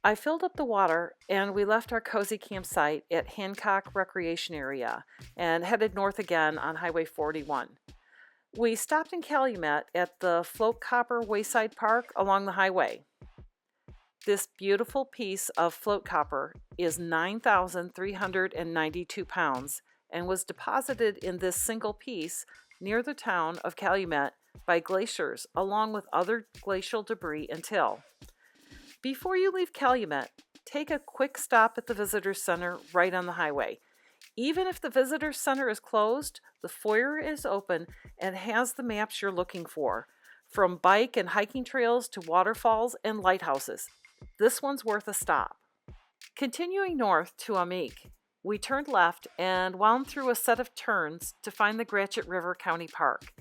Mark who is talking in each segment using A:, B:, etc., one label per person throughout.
A: I filled up the water and we left our cozy campsite at Hancock Recreation Area and headed north again on Highway 41. We stopped in Calumet at the Float Copper Wayside Park along the highway. This beautiful piece of float copper is 9,392 pounds and was deposited in this single piece near the town of Calumet by glaciers along with other glacial debris and till. Before you leave Calumet, take a quick stop at the Visitor Center right on the highway. Even if the Visitor Center is closed, the foyer is open and has the maps you're looking for, from bike and hiking trails to waterfalls and lighthouses. This one's worth a stop. Continuing north to Amique, we turned left and wound through a set of turns to find the Gratiot River County Park.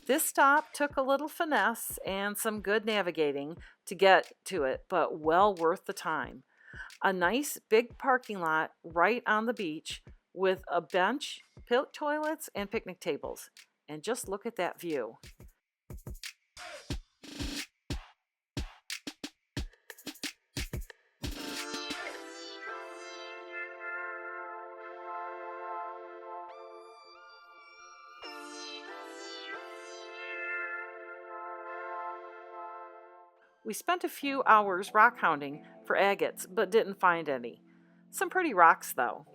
A: This stop took a little finesse and some good navigating to get to it, but well worth the time. A nice big parking lot right on the beach with a bench, toilets, and picnic tables. And just look at that view. We spent a few hours rock hounding for agates, but didn't find any. Some pretty rocks, though.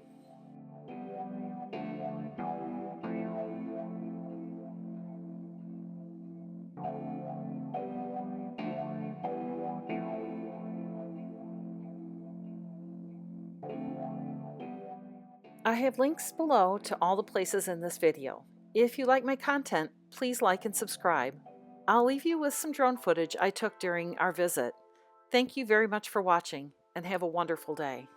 A: I have links below to all the places in this video. If you like my content, please like and subscribe. I'll leave you with some drone footage I took during our visit. Thank you very much for watching, and have a wonderful day.